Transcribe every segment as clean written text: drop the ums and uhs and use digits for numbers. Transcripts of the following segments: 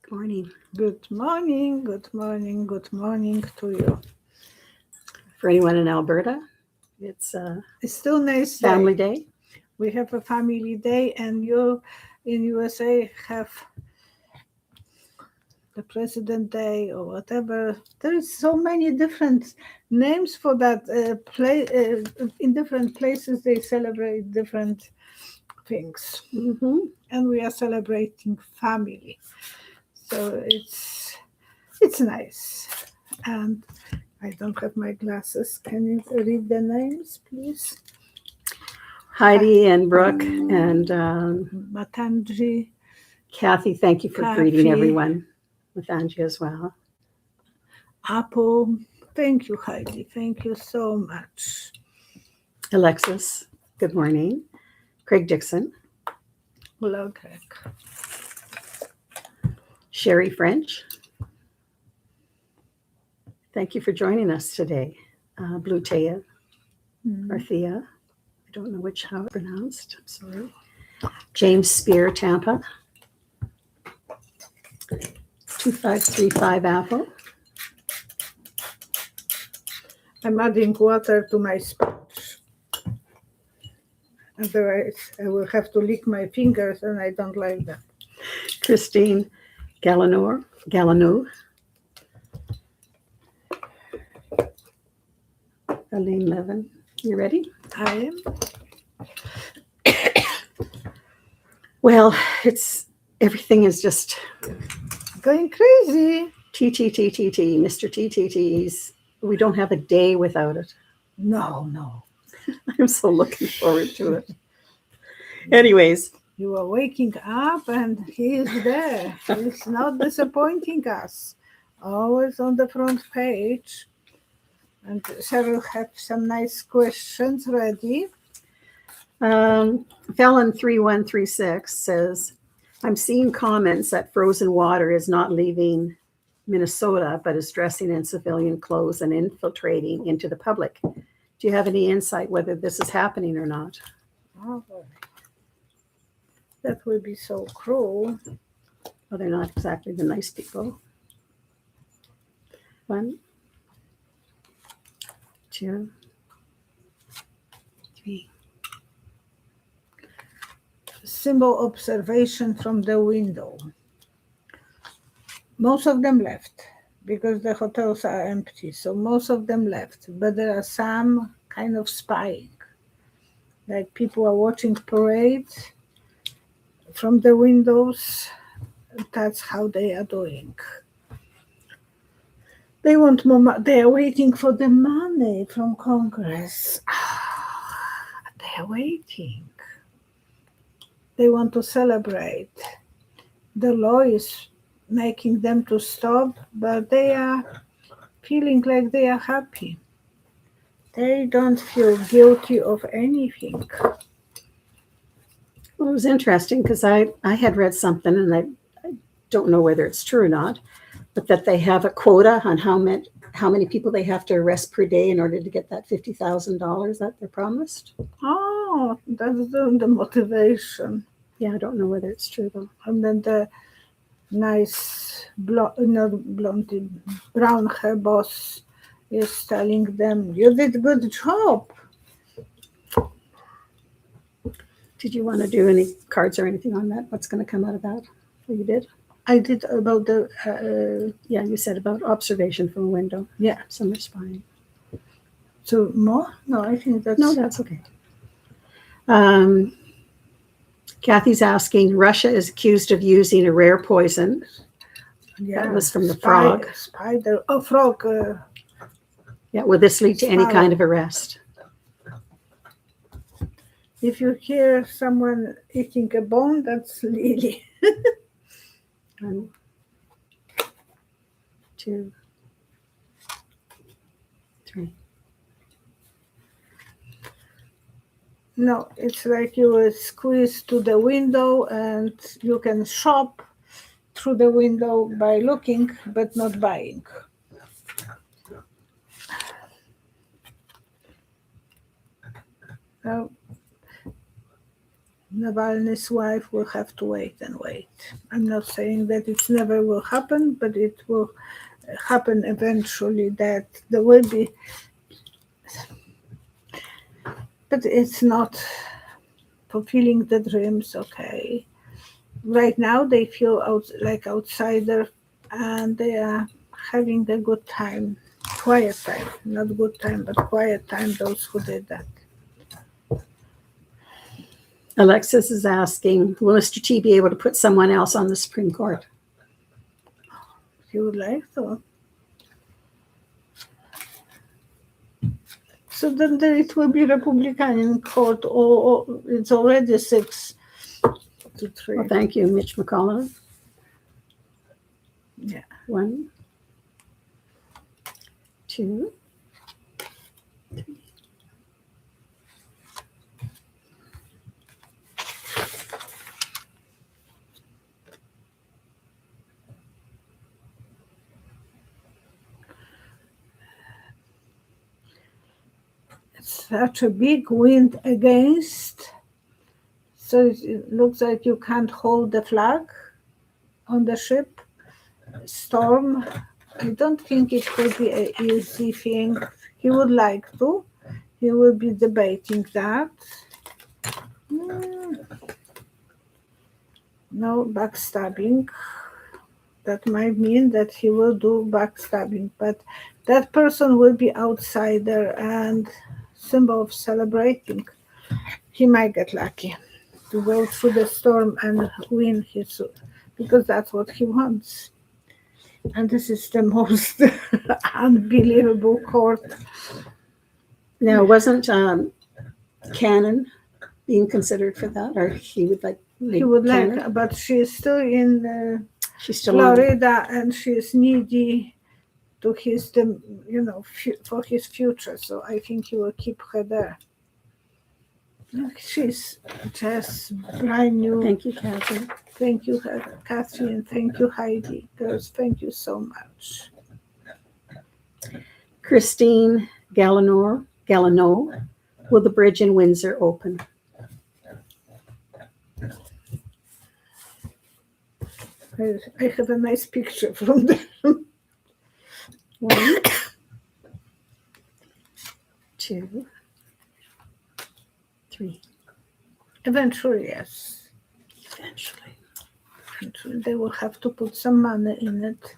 Morning. Good morning, good morning, good morning to you. For anyone in Alberta, it's It's still nice Family day. Day. We have a family day, and you in USA have the President Day or whatever. There is so many different names for that. In different places, they celebrate different things, Mm-hmm. and we are celebrating family. So it's nice. And I don't have my glasses. Can you read the names, please? Heidi and Brooke and Matanji, Kathy, thank you for greeting Kathy. everyone with Angie as well. Apple. Thank you, Heidi. Thank you so much. Alexis, good morning. Craig Dixon, Hello, Greg. Sherry French. Thank you for joining us today. Blue Taya, or Thea. I don't know how it's pronounced. I'm sorry. James Spear, Tampa. 2535 Apple. I'm adding water to my sponge. Otherwise, I will have to lick my fingers, and I don't like that. Christine Galanou. Aline Levin. You ready? I am. Well, everything is just Going crazy. TTTTT, Mr. TTTs. We don't have a day without it. No. I'm so looking forward to it. Anyways, You are waking up, and he is there. He's not disappointing us. Always on the front page. And Cheryl have some nice questions ready. Felon 3136 says, I'm seeing comments that frozen water is not leaving Minnesota, but is dressing in civilian clothes and infiltrating into the public. Do you have any insight whether this is happening or not? Oh, that would be so cruel. Well, they're not exactly the nice people. 1, 2, 3. Symbol observation from the window. Most of them left because the hotels are empty. So most of them left. But there are some kind of spying. Like people are watching parades from the windows. That's how they are doing. They want more. They are waiting for the money from Congress. They are waiting. They want to celebrate. The law is making them to stop, but they are feeling like they are happy. They don't feel guilty of anything. Well, it was interesting because I had read something, and I don't know whether it's true or not, but that they have a quota on how many people they have to arrest per day in order to get that $50,000 that they're promised. Oh, that's the motivation. Yeah, I don't know whether it's true though. And then the nice blondie, brown hair boss is telling them, "You did a good job." Did you want to do any cards or anything on that? What's going to come out of that? Well, you did? I did about the Yeah, you said about observation from a window. yeah. Some are spying. So more? No, I think that's No, that's okay. Kathy's asking, Russia is accused of using a rare poison. yeah. That was from the frog. Spider. Oh, frog. Yeah, will this lead to any Spiral. kind of arrest? If you hear someone eating a bone, that's Lily. 1, 2, 3. No, it's like you will squeeze to the window and you can shop through the window by looking but not buying. Now, Navalny's wife will have to wait and wait. I'm not saying that it never will happen, but it will happen eventually, that there will be, but it's not fulfilling the dreams, okay. Right now they feel like outsider, and they are having a good time, quiet time, not good time, but quiet time, those who did that. Alexis is asking, will Mr. T be able to put someone else on the Supreme Court? He would like to. So then it will be Republican court, or it's already 6-3. Well, thank you, Mitch McCullough. Yeah. 1, 2, 3. It's such a big wind against, so it looks like you can't hold the flag on the ship. Storm. I don't think it will be an easy thing. He would like to. He will be debating that. No backstabbing. That might mean that he will do backstabbing, but that person will be outsider and symbol of celebrating. He might get lucky to go through the storm and win his, because that's what he wants. And this is the most unbelievable court. Now, wasn't Cannon being considered for that, or he would like? He would Cannon? like, but she is still in She's still on. Florida, and she is needy to his, for his future. So I think he will keep her there. She's just brand new. Thank you, Catherine. Thank you, Catherine. Thank you, Heidi. Girls, thank you so much. Christine Gallino, will the bridge in Windsor open? I have a nice picture from there. 1, 2, 3. Eventually, yes. Eventually, they will have to put some money in it.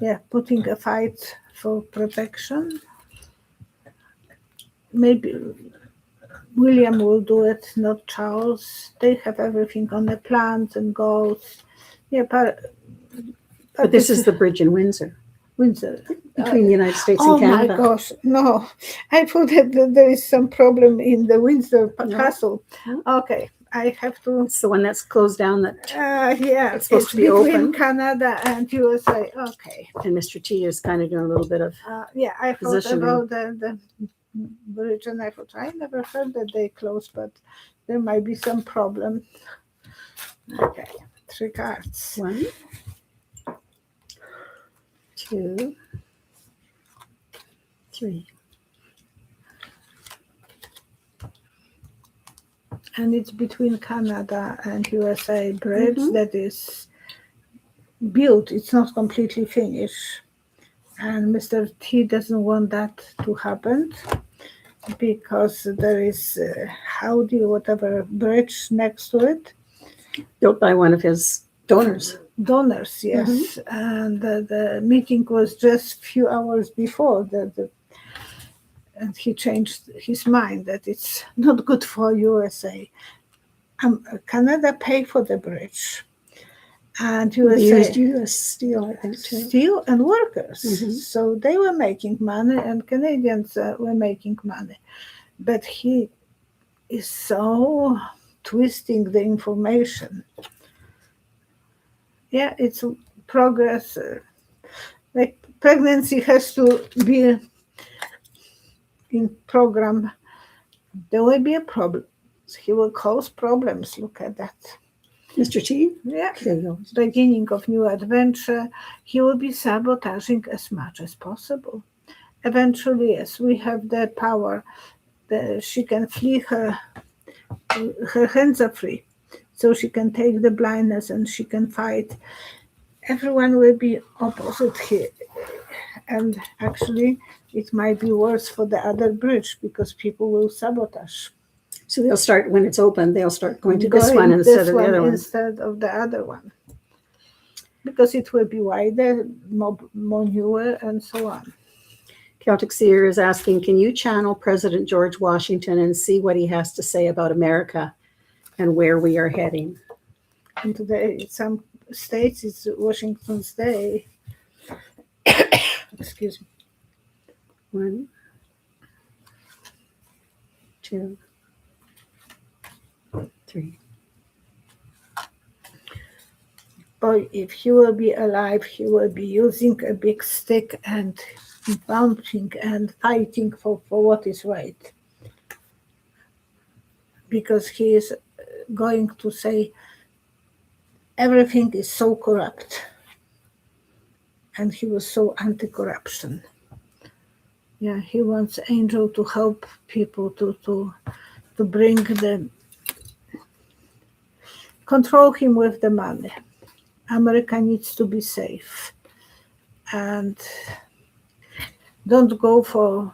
Yeah, putting a fight for protection. Maybe William will do it, not Charles. They have everything on the plans and goals. Yeah, but this is the bridge in Windsor. Windsor. Between the United States Oh and Canada. my gosh, no. I thought that there is some problem in the Windsor Castle. No. Okay, I have to. It's the one that's closed down that Yeah, it's supposed to be between open. Canada and USA. Okay. And Mr. T is kind of doing a little bit of Yeah, I thought positioning. about the bridge, and I thought I never heard that they closed, but there might be some problem. Okay, 3 cards. 1, 2, 3. And it's between Canada and USA bridge that is built. It's not completely finished. And Mr. T doesn't want that to happen because there is whatever bridge next to it. Built by one of his donors. Donors, yes. And the meeting was just a few hours before and he changed his mind that it's not good for USA. Canada paid for the bridge, and USA They used U.S. steel, I think, too. Steel and workers. So they were making money, and Canadians were making money. But he is so twisting the information. Yeah, it's progress. Like pregnancy has to be in program. There will be a problem. He will cause problems. Look at that. Mr. T? Yeah. Okay. Beginning of new adventure. He will be sabotaging as much as possible. Eventually, yes, we have the power. She can flee her hands are free. so she can take the blindness and she can fight. Everyone will be opposite here. And actually, it might be worse for the other bridge because people will sabotage. So they'll start, when it's open, they'll start going to this one instead of the other one. Instead of the other one. Because it will be wider, more newer, and so on. Celtic Seer is asking, can you channel President George Washington and see what he has to say about America and where we are heading? And today, in some states, it's Washington's Day. Excuse me. 1, 2, 3. Boy, if he will be alive, he will be using a big stick and bouncing and fighting for what is right. Because he is going to say everything is so corrupt. And he was so anti-corruption. Yeah, he wants Angel to help people to bring the control him with the money. America needs to be safe. And don't go for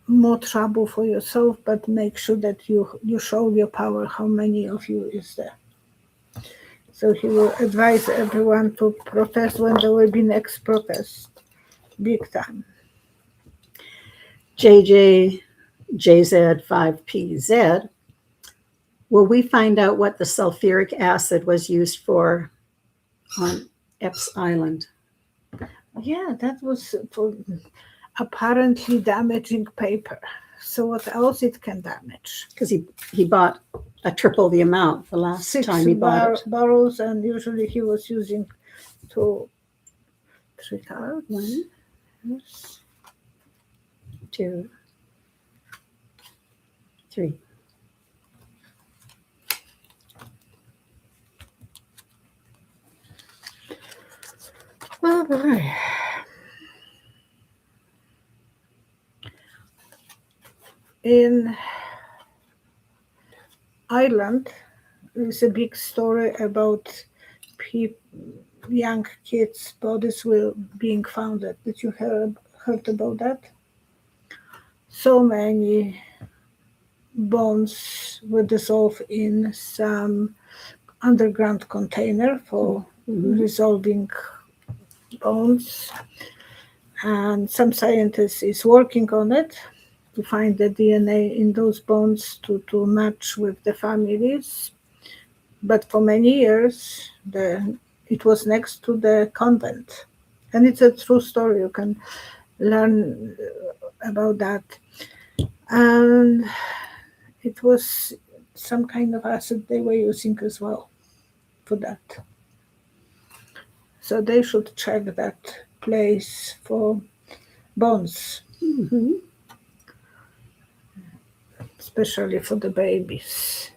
more trouble for yourself, but make sure that you show your power, how many of you is there. So he will advise everyone to protest when there will be next protest. Big time. JJJZ5PZ, will we find out what the sulphuric acid was used for on Epps Island? Yeah, that was for apparently damaging paper. So what else it can damage? Because he bought a triple the amount the last time he bought it. Barrels, and usually he was using 3 cards. 1, 2, 3. Well, boy. In Ireland, there's a big story about young kids' bodies being found. Did you heard about that? So many bones were dissolved in some underground container for resolving bones. And some scientist is working on it to find the DNA in those bones to match with the families. But for many years, it was next to the convent. And it's a true story. You can learn about that. And it was some kind of acid they were using as well for that. So they should check that place for bones. Mm-hmm. Especially for the babies.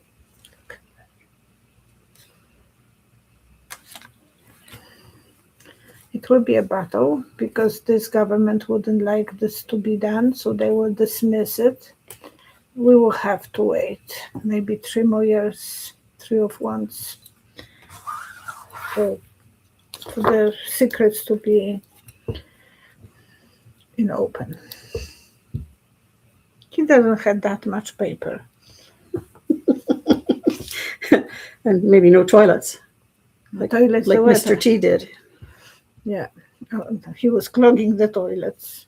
It will be a battle because this government wouldn't like this to be done, so they will dismiss it. We will have to wait maybe 3 more years, 3 of once, for the secrets to be in open. He doesn't have that much paper. And maybe no toilets. Like Toilets, Mr. T did. Yeah, he was clogging the toilets.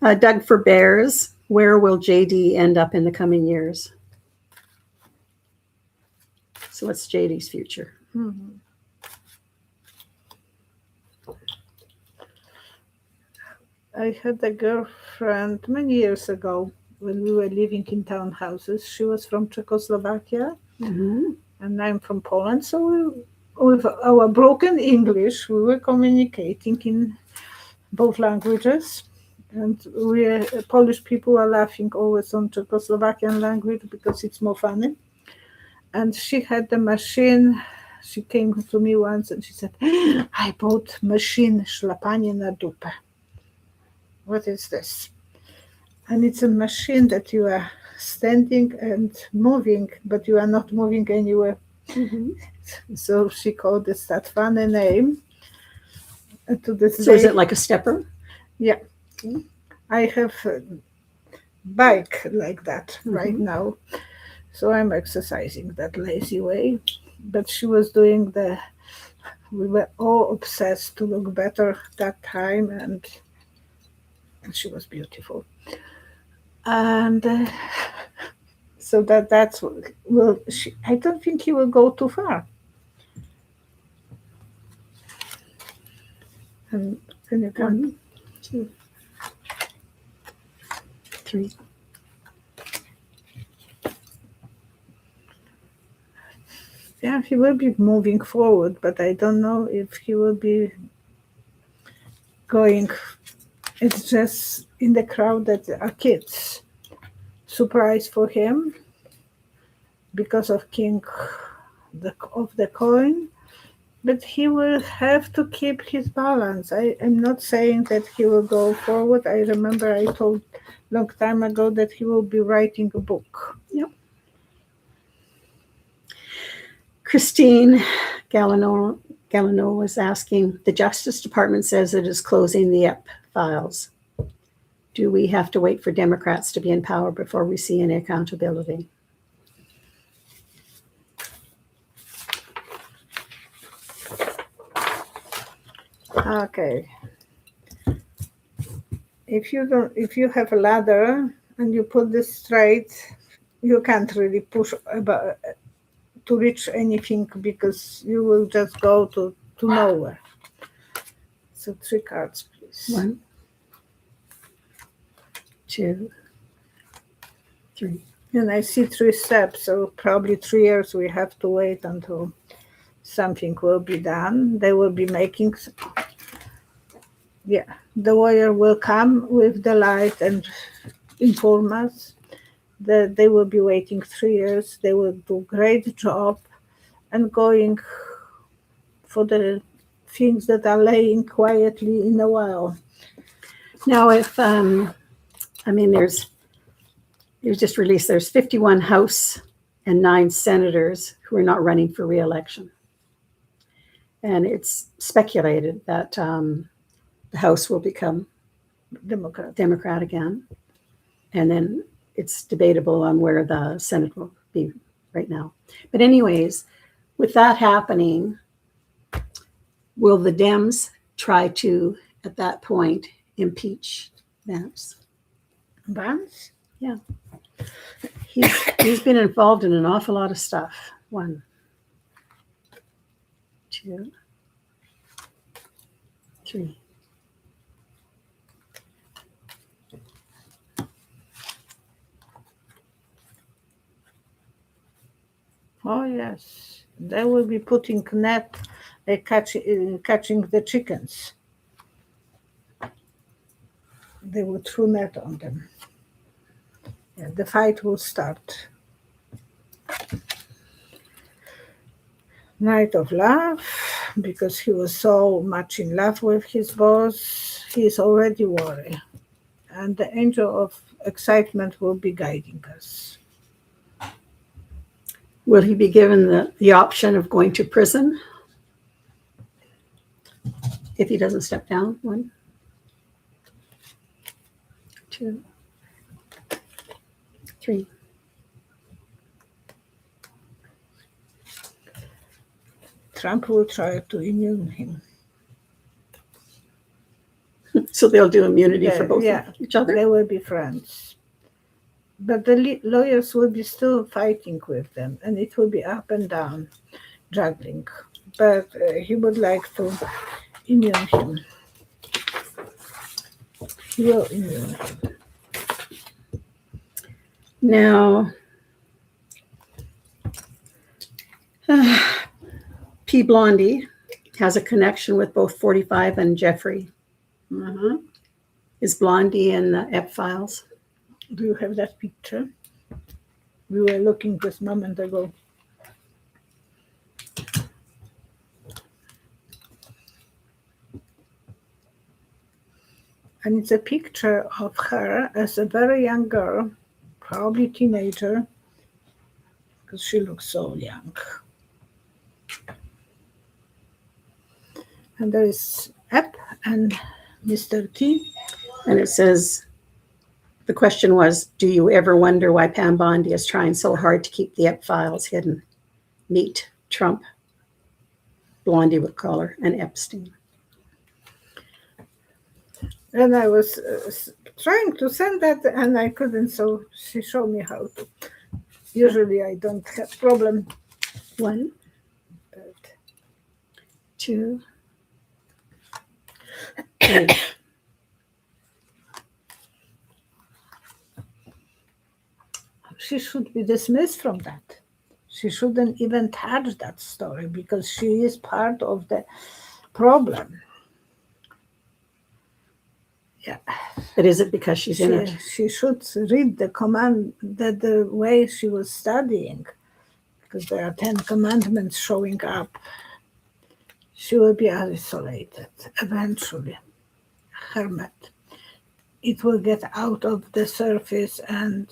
Doug for Bears, where will JD end up in the coming years? So what's JD's future? Mm-hmm. I had a girlfriend many years ago when we were living in townhouses. She was from Czechoslovakia, and I'm from Poland. So with our broken English, we were communicating in both languages. And we Polish people are laughing always on Czechoslovakian language because it's more funny. And she had the machine. She came to me once and she said, I bought machine szlapanie na dupę. What is this? And it's a machine that you are standing and moving, but you are not moving anywhere. Mhm. So she called this that funny name. To this So is day, it like a stepper? I have a bike like that right Mhm. now. So I'm exercising that lazy way. But she was doing we were all obsessed to look better that time, and she was beautiful. And so that's well, I don't think he will go too far. And can you count? 1, 2, 3. Yeah, he will be moving forward, but I don't know if he will be going. It's just in the crowd that are kids. Surprise for him because of King of the coin, but he will have to keep his balance. I am not saying that he will go forward. I remember I told long time ago that he will be writing a book. Yep. Christine Gallino was asking, the Justice Department says it is closing the E.P.S files. Do we have to wait for Democrats to be in power before we see any accountability? Okay. If you have a ladder and you put this straight, you can't really push about to reach anything because you will just go to nowhere. So 3 cards, please. 1, 2, 3. And I see 3 steps, so probably 3 years we have to wait until something will be done. They will be making, the lawyer will come with the light and inform us that they will be waiting 3 years. They will do great job and going for the things that are laying quietly in a while. Now, if there's just released, there's 51 House and 9 senators who are not running for re-election. And it's speculated that the House will become Democrat again. And then it's debatable on where the Senate will be right now. But anyways, with that happening, will the Dems try to, at that point, impeach Vance? Vance? Yeah. He's been involved in an awful lot of stuff. 1, 2, 3. Oh yes, they will be putting net, catching the chickens. They will throw net on them. Yeah, the fight will start. Night of Love, because he was so much in love with his boss, he is already worried. And the angel of excitement will be guiding us. Will he be given the option of going to prison if he doesn't step down? 1, 2, 3. Trump will try to immune him. So they'll do immunity for both of each other? They will be friends. But the lawyers will be still fighting with them, and it will be up and down, juggling. But he would like to immune him. He will immune him. Now, P. Blondie has a connection with both 45 and Jeffrey. Mm-hmm. Is Blondie in the E.P.S files? Do you have that picture? We were looking just a moment ago. And it's a picture of her as a very young girl probably teenager, because she looks so young. And there is Ep and Mr. T. And it says, the question was, do you ever wonder why Pam Bondi is trying so hard to keep the Ep files hidden? Meet Trump, Blondie would call her, and Epstein. And I was trying to send that, and I couldn't, so she showed me how to. Usually I don't have problem. 1, But 2, 3. she should be dismissed from that. She shouldn't even touch that story because she is part of the problem. Yeah. But is it because she's in it? She should read the command that the way she was studying, because there are 10 commandments showing up. She will be isolated eventually, hermit. It will get out of the surface and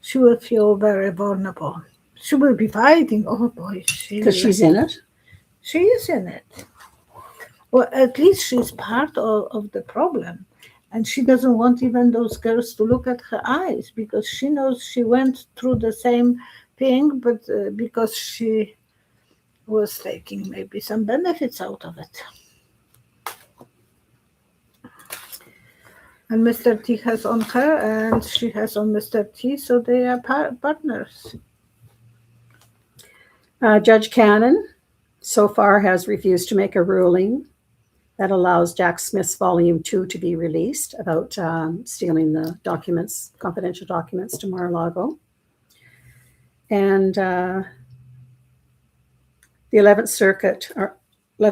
she will feel very vulnerable. She will be fighting. Oh boy, Because she's in it? She is in it. Well, at least she's part of the problem. And she doesn't want even those girls to look at her eyes because she knows she went through the same thing, but because she was taking maybe some benefits out of it. And Mr. T has on her and she has on Mr. T, so they are partners. Judge Cannon so far has refused to make a ruling that allows Jack Smith's Volume 2 to be released about stealing the documents, confidential documents to Mar-a-Lago. And the 11th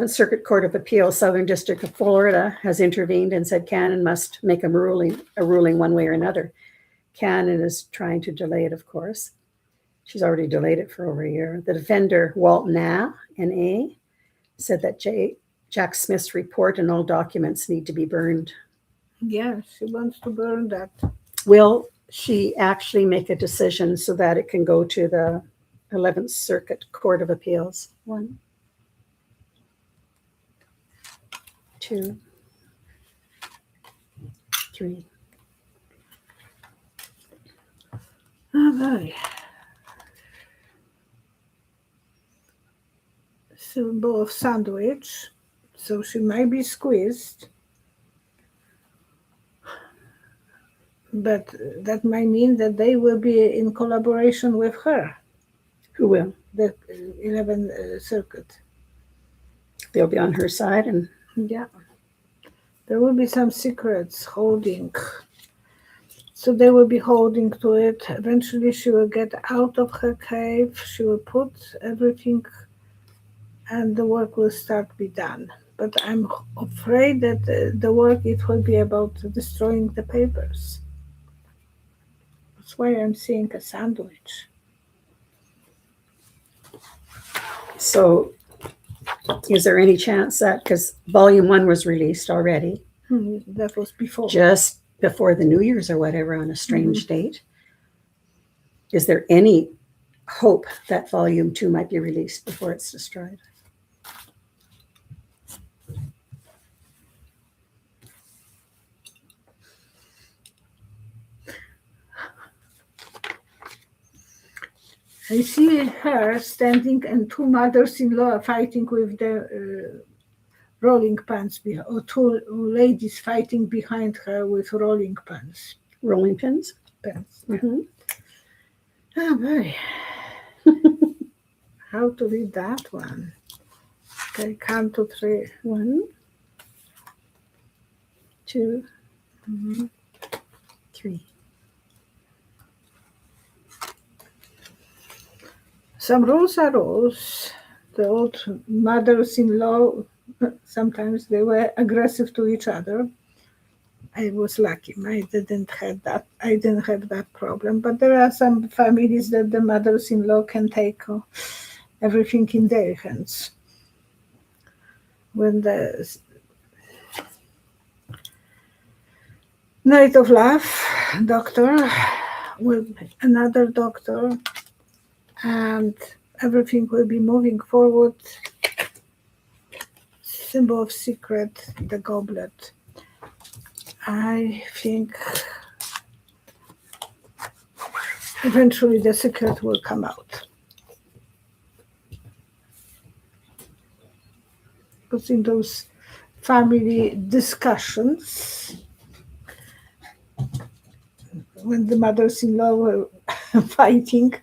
Circuit Court of Appeals, Southern District of Florida, has intervened and said Cannon must make a ruling one way or another. Cannon is trying to delay it, of course. She's already delayed it for over a year. The defender, Walt Nah, N.A., said that Jack Smith's report and all documents need to be burned. Yeah, she wants to burn that. Will she actually make a decision so that it can go to the 11th Circuit Court of Appeals? 1, 2, 3. Oh boy. Symbol of sandwich, so she might be squeezed, but that might mean that they will be in collaboration with her. Who will? The 11th Circuit. They'll be on her side, and yeah, there will be some secrets holding. So they will be holding to it. Eventually she will get out of her cave. She will put everything and the work will start to be done. But I'm afraid that the work, it will be about destroying the papers. That's why I'm seeing a sandwich. so is there any chance that, because Volume 1 was released already, That was before. just before the New Year's or whatever on a strange date, is there any hope that Volume 2 might be released before it's destroyed? I see her standing and two mothers-in-law are fighting with the rolling pins, or two ladies fighting behind her with rolling pins. Rolling pins? Pins. Mm-hmm. Oh boy. How to read that one? Okay, count to 3. 1, 2, 3. Some rules are rules. The old mothers-in-law, sometimes they were aggressive to each other. I was lucky. I didn't have that problem. But there are some families that the mothers-in-law can take everything in their hands. When the Night of Love doctor with another doctor, and everything will be moving forward. Symbol of secret, the goblet. I think eventually the secret will come out. Because in those family discussions, when the mothers-in-law were fighting,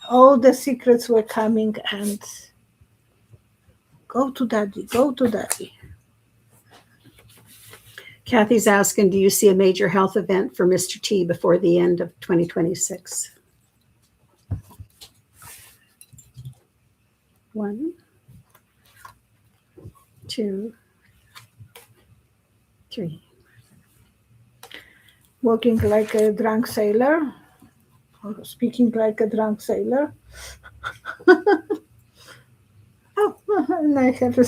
all the secrets were coming and go to daddy, go to daddy. Kathy's asking, do you see a major health event for Mr. T before the end of 2026? 1, 2, 3. Walking like a drunk sailor, or speaking like a drunk sailor. Oh, and I have a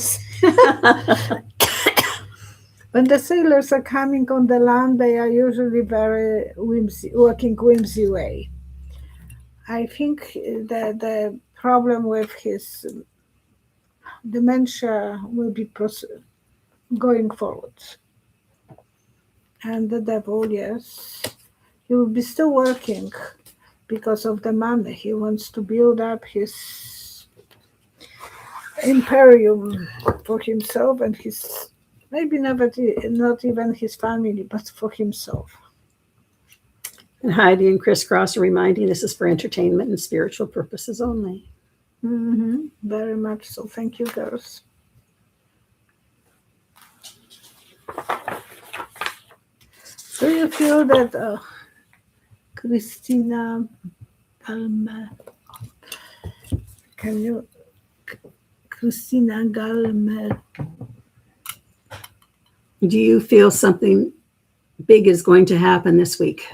when the sailors are coming on the land, they are usually very working whimsy way. I think the problem with his dementia will be going forward. And the devil, yes, he will be still working because of the money. He wants to build up his imperium for himself and his, maybe never, not even his family, but for himself. And Heidi and Crisscross are reminding this is for entertainment and spiritual purposes only. Very much so. Thank you, girls. Do you feel that Christina Galme, can you, Christina Galme, Do you feel something big is going to happen this week?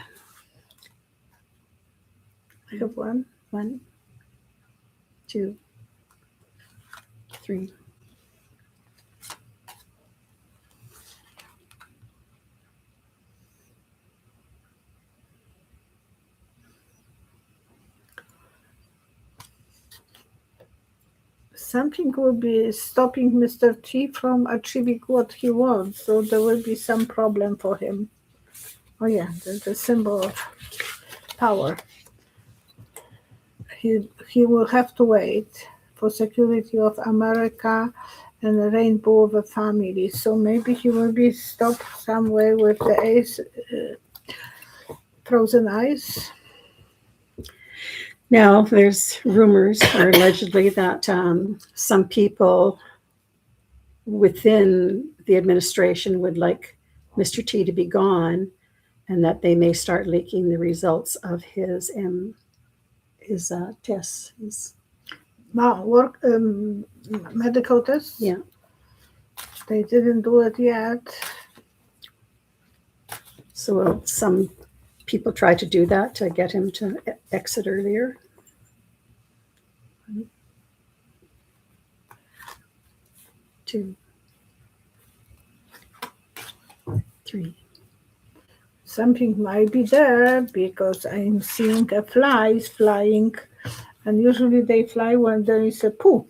I have one. 1, 2, 3. Something will be stopping Mr. T from achieving what he wants, so there will be some problem for him. Oh yeah, the symbol of power. He will have to wait for security of America and a rainbow of a family. So maybe he will be stopped somewhere with the ace, frozen ice. Now, there's rumors or allegedly that some people within the administration would like Mr. T to be gone, and that they may start leaking the results of his tests. Medical tests? Yeah. They didn't do it yet. So some people try to do that to get him to exit earlier. 1, 2, 3. Something might be there because I'm seeing a flies flying, and usually they fly when there is a poo.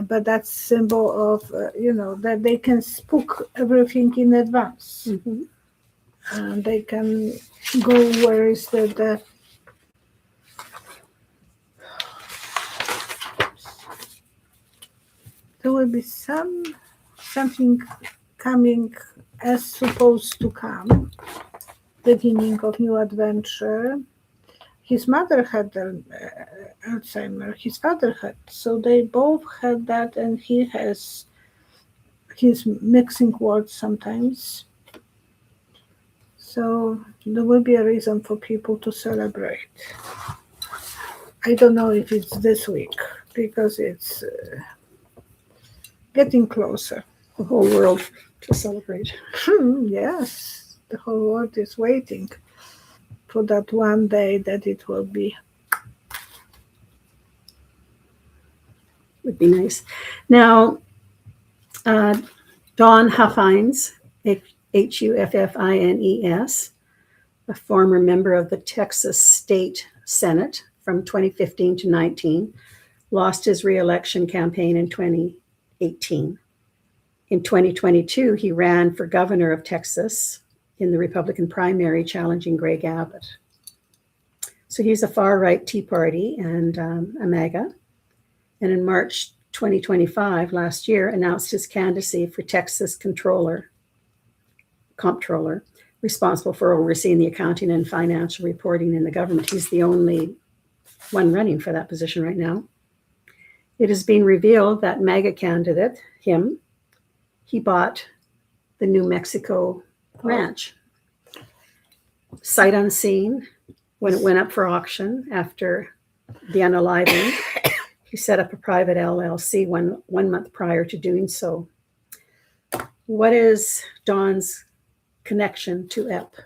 But that's symbol of, that they can spook everything in advance. And they can go where is the there will be something coming as supposed to come, beginning of new adventure. His mother had Alzheimer, his father had, so they both had that, and he's mixing words sometimes. So there will be a reason for people to celebrate. I don't know if it's this week, because it's getting closer. The whole world to celebrate. Yes, the whole world is waiting for that one day that it will be. Would be nice. Now, Dawn Huffines, Huffines, a former member of the Texas State Senate from 2015 to 19, lost his re-election campaign in 2018. In 2022, he ran for governor of Texas in the Republican primary, challenging Greg Abbott. So he's a far-right Tea Party and a MAGA. And in March 2025, last year, announced his candidacy for Texas comptroller, responsible for overseeing the accounting and financial reporting in the government. He's the only one running for that position right now. It has been revealed that MAGA candidate, he bought the New Mexico ranch. Sight unseen, when it went up for auction after the unaliving, he set up a private LLC one month prior to doing so. What is Don's connection to E.P.?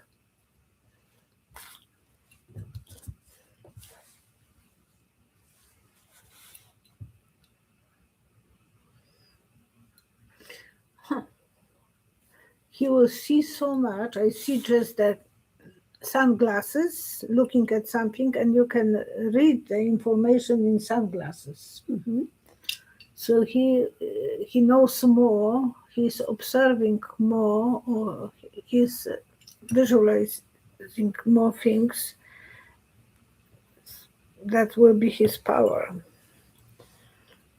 He will see so much. I see just that sunglasses, looking at something, and you can read the information in sunglasses. Mm-hmm. So he knows more. He's observing more, or he's visualizing more things. That will be his power.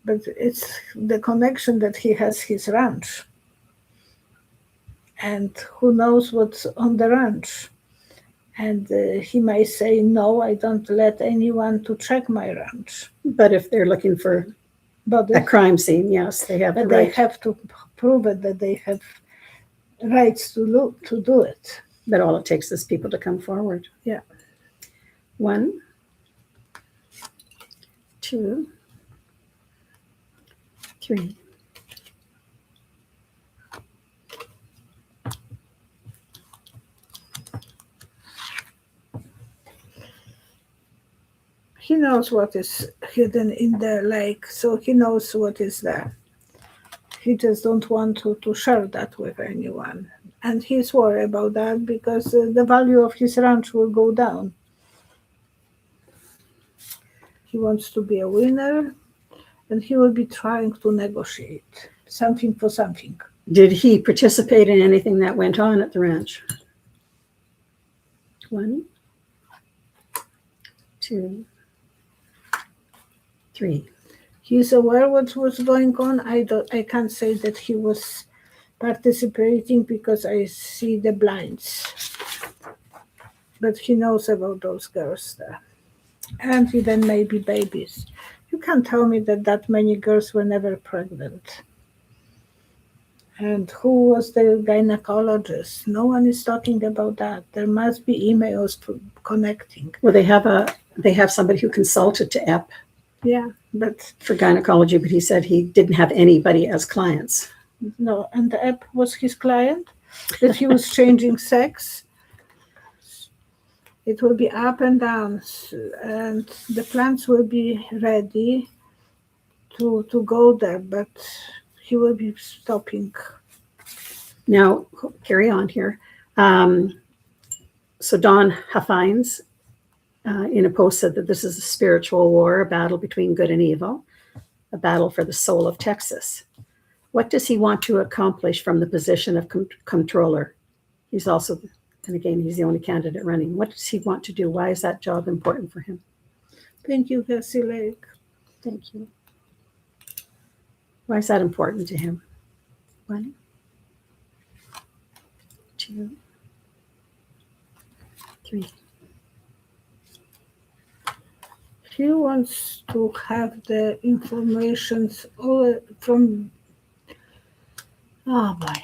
But it's the connection that he has his ranch. And who knows what's on the ranch. And he may say, no, I don't let anyone to check my ranch. But if they're looking for a crime scene, yes, they have the but right. They have to prove it that they have rights to do it. But all it takes is people to come forward. Yeah. 1, 2, 3. He knows what is hidden in the lake, so he knows what is there. He just don't want to share that with anyone. And he's worried about that because the value of his ranch will go down. He wants to be a winner, and he will be trying to negotiate something for something. Did he participate in anything that went on at the ranch? 1, 2, 3. He's aware what was going on. I can't say that he was participating because I see the blinds. But he knows about those girls there. And even maybe babies. You can't tell me that many girls were never pregnant. And who was the gynecologist? No one is talking about that. There must be emails connecting. Well, they have somebody who consulted to E.P. Yeah, but for gynecology, but he said he didn't have anybody as clients. No, and the E.P. was his client, that he was changing sex. It will be up and down, and the plants will be ready to go there, but he will be stopping. Now, carry on here. So Don Huffines, in a post, said that this is a spiritual war, a battle between good and evil, a battle for the soul of Texas. What does he want to accomplish from the position of comptroller? He's also, and again, he's the only candidate running. What does he want to do? Why is that job important for him? Thank you, Cassie Lake. Thank you. Why is that important to him? 1, 2, 3. He wants to have the information all from. Oh boy.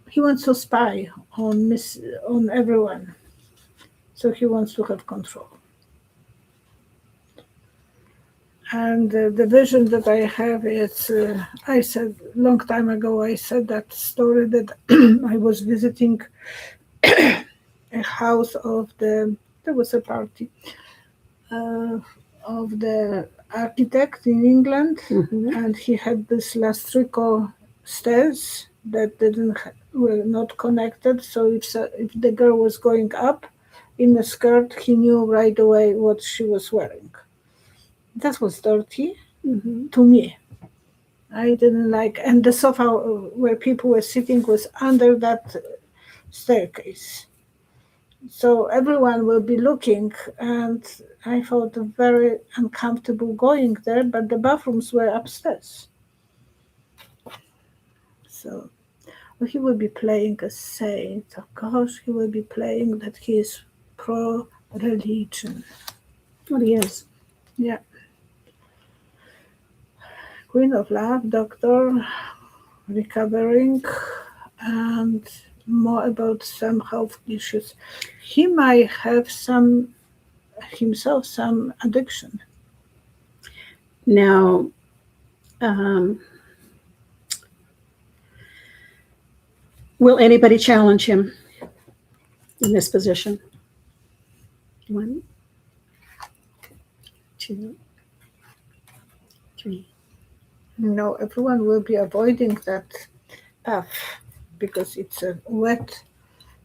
He wants to spy on everyone. So he wants to have control. And the vision that I have is, I said long time ago, I said that story that I was visiting a house there was a party of the architect in England, Mm-hmm. and he had this lastrico stairs that were not connected. So if the girl was going up in a skirt, he knew right away what she was wearing. That was dirty to me. I didn't like, and the sofa where people were sitting was under that staircase. So everyone will be looking, and I felt very uncomfortable going there, but the bathrooms were upstairs. So he will be playing a saint. Of course, he will be playing that he is pro-religion. What he is. Yeah. Queen of Love, doctor, recovering, and more about some health issues. He might have himself some addiction. Now, will anybody challenge him in this position? 1, 2, 3. No, everyone will be avoiding that path because it's wet.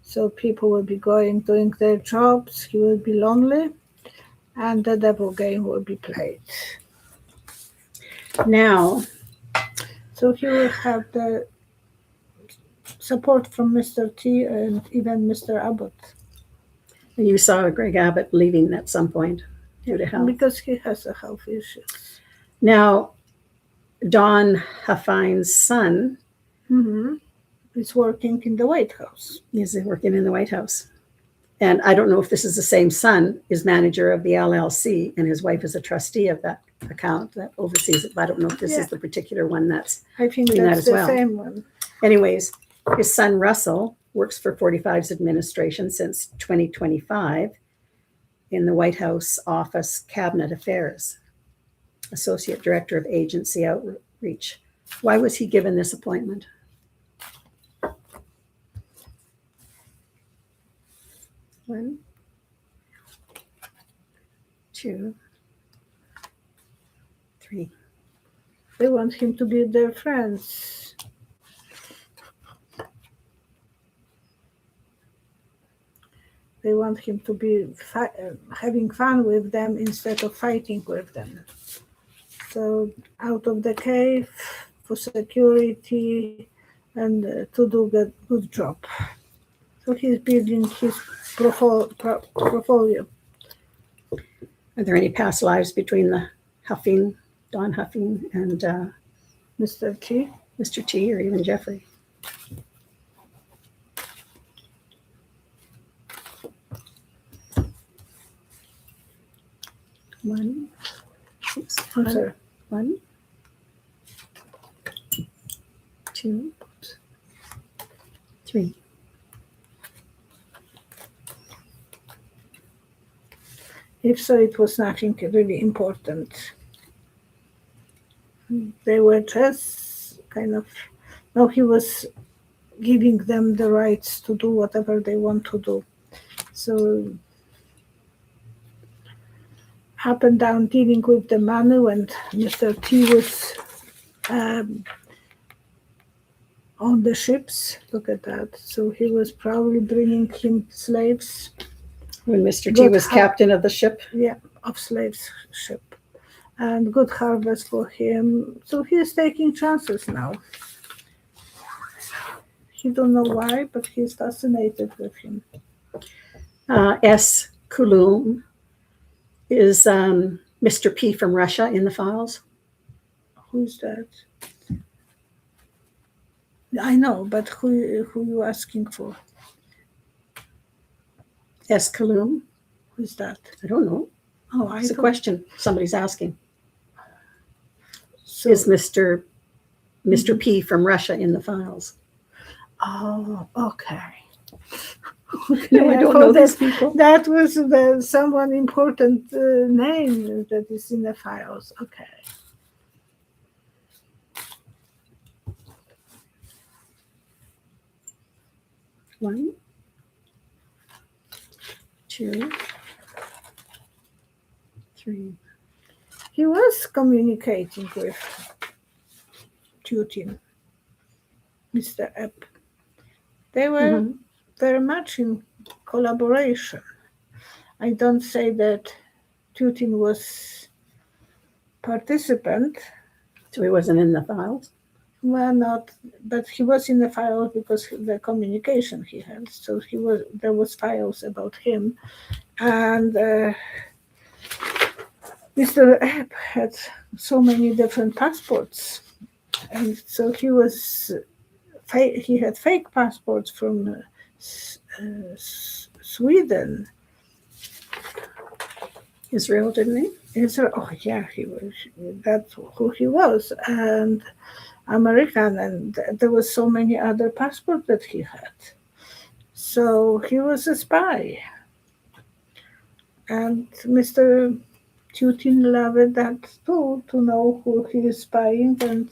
So people will be doing their jobs. He will be lonely, and the devil game will be played. Now, so he will have the support from Mr. T and even Mr. Abbott. you saw Greg Abbott leaving at some point due to health. Because he has a health issues. Now, Don Huffines' son is working in the White House. Is working in the White House. And I don't know if this is the same son, is manager of the LLC, and his wife is a trustee of that account that oversees it. But I don't know if this is the particular one that's I think doing that's that as the same one. Anyways, his son Russell works for 45's administration since 2025 in the White House Office Cabinet Affairs, Associate Director of Agency Outreach. Why was he given this appointment? One, 2, 3. They want him to be their friends. They want him to be having fun with them instead of fighting with them. So out of the cave for security and to do a good job. So he's building his portfolio. Are there any past lives between the Don Huffine, and Mr. T? Mr. T, or even Jeffrey? One, I'm sorry. 1, 2, 3. If so, it was nothing really important. They were just kind of, no, he was giving them the rights to do whatever they want to do. So up and down dealing with the money when Mr. T was on the ships. Look at that. So he was probably bringing him slaves. When Mr. T was captain of the ship? Yeah, of slaves ship. And good harvest for him. So he is taking chances now. He don't know why, but he's fascinated with him. S. Kulum is Mr. P from Russia in the files. Who's that? I know, but who you asking for? S. Kulum. Who's that? I don't know. Oh, It's a question somebody's asking. So, is Mr. P from Russia in the files? Oh, okay. No, I don't know these people. That was someone important name that is in the files. Okay. One, 2, 3. He was communicating with Putin. Mr. Epp. They were Mhm. very much in collaboration. I don't say that Putin was participant. So he wasn't in the files. Well, not, but he was in the files because the communication he had. So there was files about him, and Mr. Epp had so many different passports, and so he had fake passports from Sweden. Israel, didn't he? Israel, oh yeah, he was. That's who he was, and American, and there was so many other passports that he had. So he was a spy, and Mr. Putin loved that too, to know who he is spying and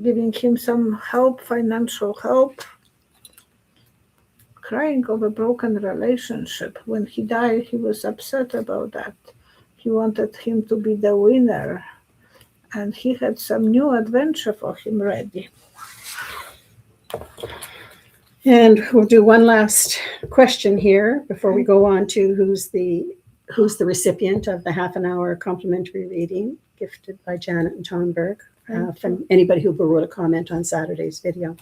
giving him some help, financial help. Crying of a broken relationship. When he died, he was upset about that. He wanted him to be the winner, and he had some new adventure for him ready. And we'll do one last question here before we go on to who's the recipient of the half-an-hour complimentary reading gifted by Janet and Tom Berg from anybody who wrote a comment on Saturday's video.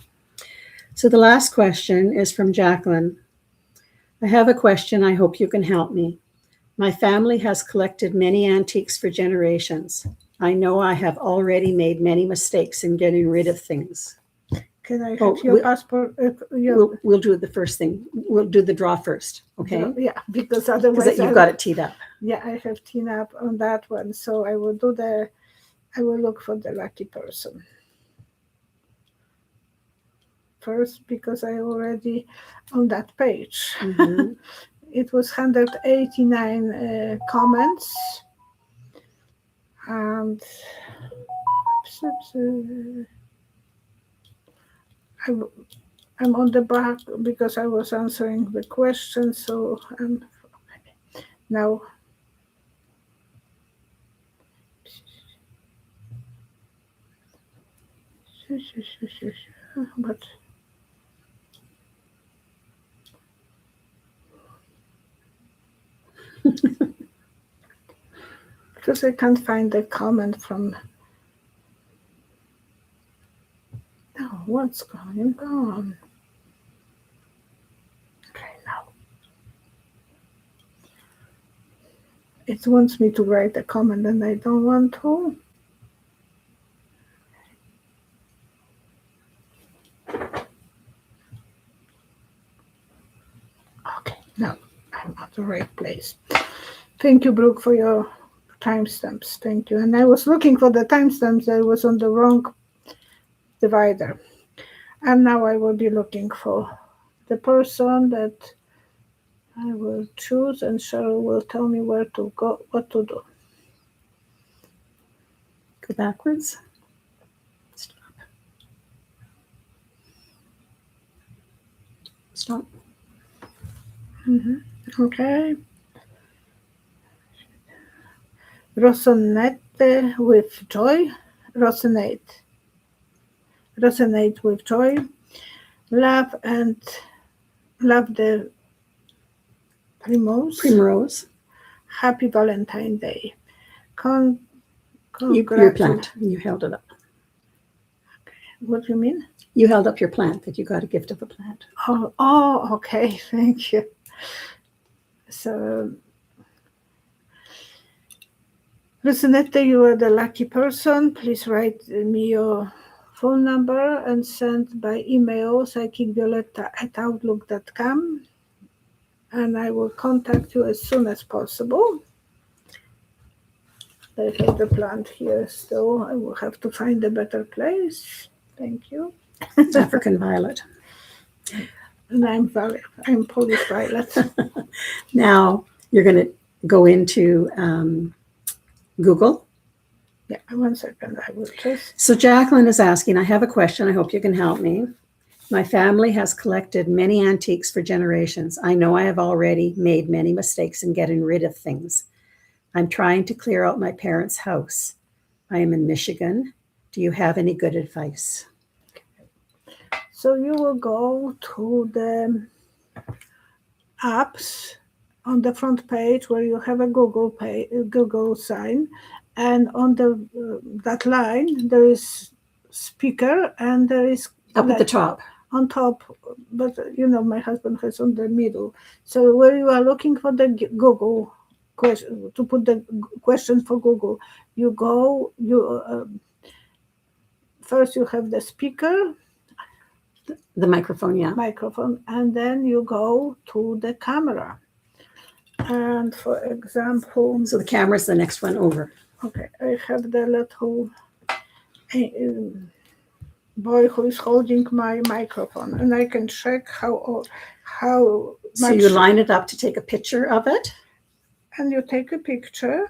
So the last question is from Jacqueline. I have a question. I hope you can help me. My family has collected many antiques for generations. I know I have already made many mistakes in getting rid of things. Can I have your passport? We'll do the first thing. We'll do the draw first, okay? Yeah, because otherwise you've got it teed up. Yeah, I have teed up on that one. So I will look for the lucky person first, because I already on that page. Mhm. It was 189 comments, and I'm on the back because I was answering the question. So now. But because I can't find the comment from. No, what's going on? Okay, now. It wants me to write a comment and I don't want to. Okay, now I'm at the right place. Thank you, Brooke, for your timestamps. Thank you. And I was looking for the timestamps. I was on the wrong divider. And now I will be looking for the person that I will choose, and Cheryl will tell me where to go, what to do. Go backwards. Stop. Okay. Resonate with joy. Resonate with joy. Love the Primrose. Happy Valentine's Day. Your plant. You held it up. Okay. What do you mean? You held up your plant, that you got a gift of a plant. Oh, okay. Thank you. So, Resonette, you are the lucky person. Please write me your phone number and send by email psychicvioletta@outlook.com, and I will contact you as soon as possible. I have the plant here still. I will have to find a better place. Thank you. African violet. And I'm Polish violet. Now you're going to go into Google. Yeah, 1 second. I will just. So Jacqueline is asking, I have a question. I hope you can help me. My family has collected many antiques for generations. I know I have already made many mistakes in getting rid of things. I'm trying to clear out my parents' house. I am in Michigan. Do you have any good advice? So you will go to the apps on the front page where you have a Google sign, and on that line there is speaker and there is Up at the top. on top, but my husband has on the middle. So where you are looking for the Google question to put the question for Google, you go. First you have the speaker, The microphone, yeah. microphone, and then you go to the camera. And for example, So the camera's the next one over. okay, I have the little boy who is holding my microphone, and I can check how So much. you line it up to take a picture of it? And you take a picture,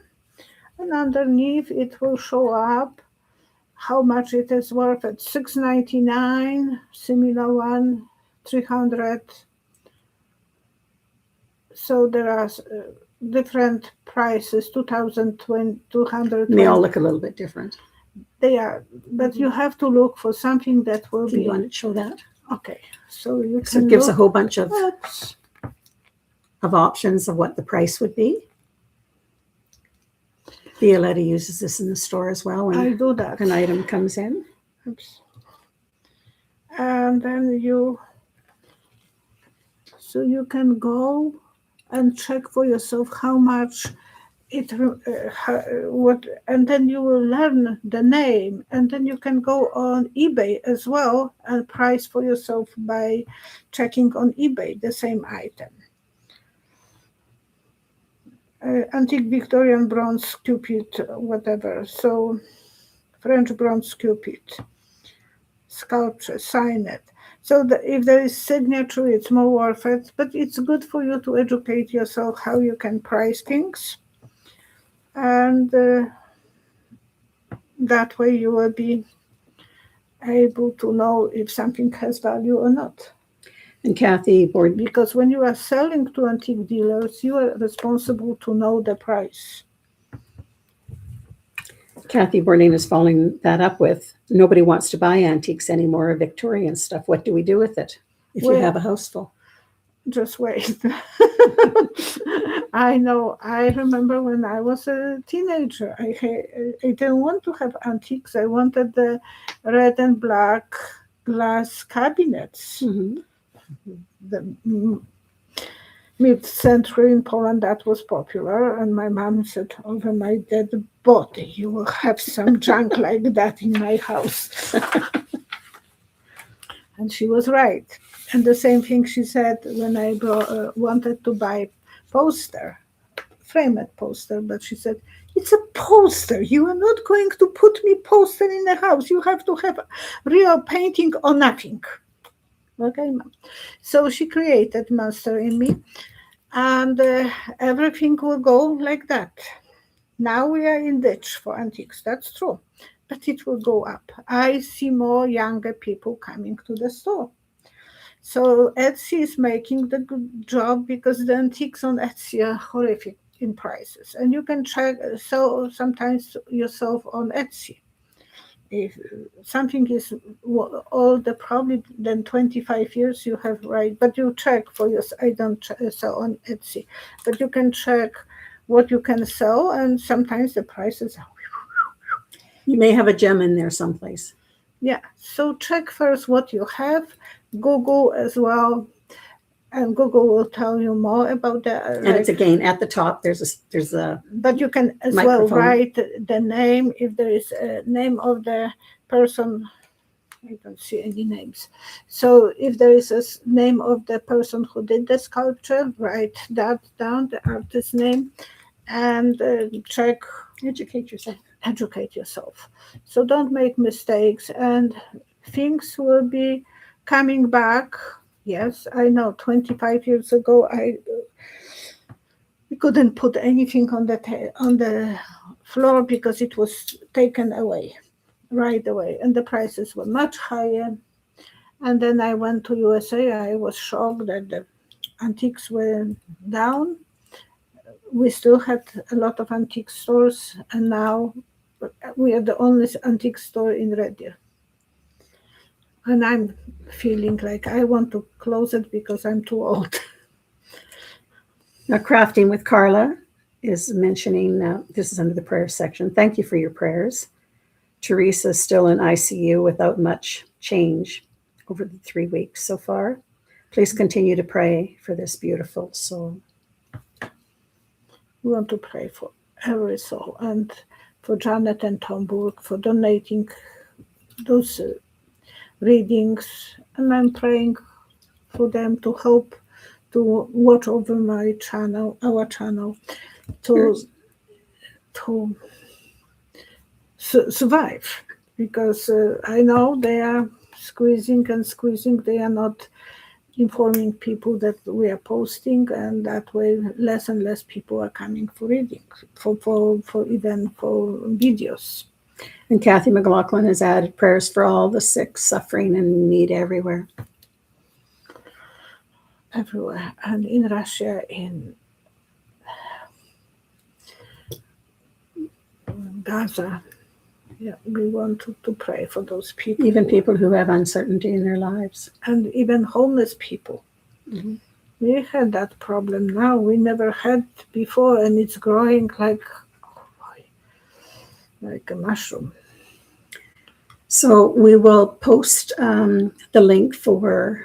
and underneath it will show up how much it is worth at $6.99, similar one, 300. So there are different prices, 200. And they all look a little bit different. They are, but you have to look for something that will Do be. you want to show that? Okay, so you So can it gives a look. whole bunch of Oops. options of what the price would be. Violetta uses this in the store as well I when do that. an item comes in. Oops. And then you can go and check for yourself how much what, and then you will learn the name, and then you can go on eBay as well and price for yourself by checking on eBay the same item. Antique Victorian bronze Cupid, whatever. So French bronze Cupid, sculpture, sign it. So if there is signature, it's more worth it, but it's good for you to educate yourself how you can price things. And that way you will be able to know if something has value or not. And Kathy Board, Because when you are selling to antique dealers, you are responsible to know the price. Kathy Bourdain is following that up with, nobody wants to buy antiques anymore or Victorian stuff. What do we do with it if you have a house full? Just wait. I know. I remember when I was a teenager, I didn't want to have antiques. I wanted the red and black glass cabinets. Mm-hmm. The mid-century in Poland, that was popular. And my mom said, over my dead body, you will have some junk like that in my house. And she was right. And the same thing she said when I wanted to buy poster, framed poster, but she said, it's a poster. You are not going to put me poster in the house. You have to have real painting or nothing. Okay, Mom. So she created monster in me, and everything will go like that. Now we are in ditch for antiques, that's true, but it will go up. I see more younger people coming to the store. So Etsy is making the good job because the antiques on Etsy are horrific in prices, and you can check so sometimes yourself on Etsy. If something is older, probably than 25 years, you have right, but you check for yourself. I don't sell on Etsy, but you can check what you can sell, and sometimes the prices are. You may have a gem in there someplace. Yeah, so check first what you have, Google as well, and Google will tell you more about that. And it's again at the top. There's a. But you can as well write the name if there is a name of the person. I don't see any names. So if there is a name of the person who did the sculpture, write that down, the artist's name, and check. Educate yourself. So don't make mistakes, and things will be coming back. Yes, I know. 25 years ago, we couldn't put anything on the floor because it was taken away right away, and the prices were much higher. And then I went to USA. I was shocked that the antiques were down. We still had a lot of antique stores, and now we are the only antique store in Red Deer. And I'm feeling like I want to close it because I'm too old. Now, Crafting with Carla is mentioning, this is under the prayer section. Thank you for your prayers. Teresa is still in ICU without much change over the 3 weeks so far. Please continue to pray for this beautiful soul. We want to pray for every soul and for Janet and Tom Burke for donating those readings. And I'm praying for them to help to watch over my channel, our channel, to survive. Because I know they are squeezing and squeezing. They are not informing people that we are posting, and that way less and less people are coming for reading, for even for videos. And Kathy McLaughlin has added prayers for all the sick, suffering, and need everywhere. Everywhere, and in Russia, in Gaza. Yeah, we want to pray for those people. Even people who have uncertainty in their lives. And even homeless people. Mm-hmm. We had that problem now. We never had before, and it's growing like a mushroom. So we will post the link for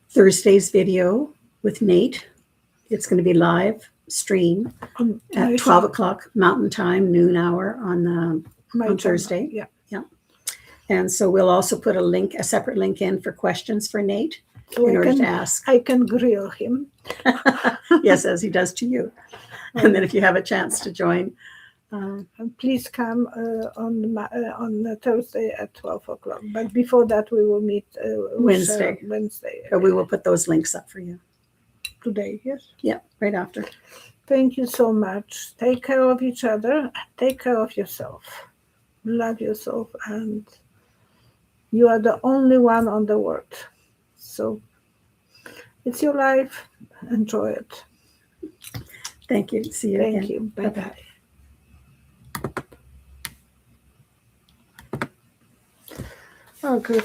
Thursday's video with Nate. It's going to be live stream at 12 o'clock Mountain Time, noon hour on Thursday. Yeah. And so we'll also put a separate link in for questions for Nate So in order to ask. I can grill him. Yes, as he does to you. And then if you have a chance to join. And please come on Thursday at 12 o'clock. But before that, we will meet Wednesday. But we will put those links up for you. Today, yes? Yeah, right after. Thank you so much. Take care of each other. Take care of yourself. Love yourself. And you are the only one on the world. So it's your life. Enjoy it. Thank you. See you again. Thank you. Bye-bye. Oh, good.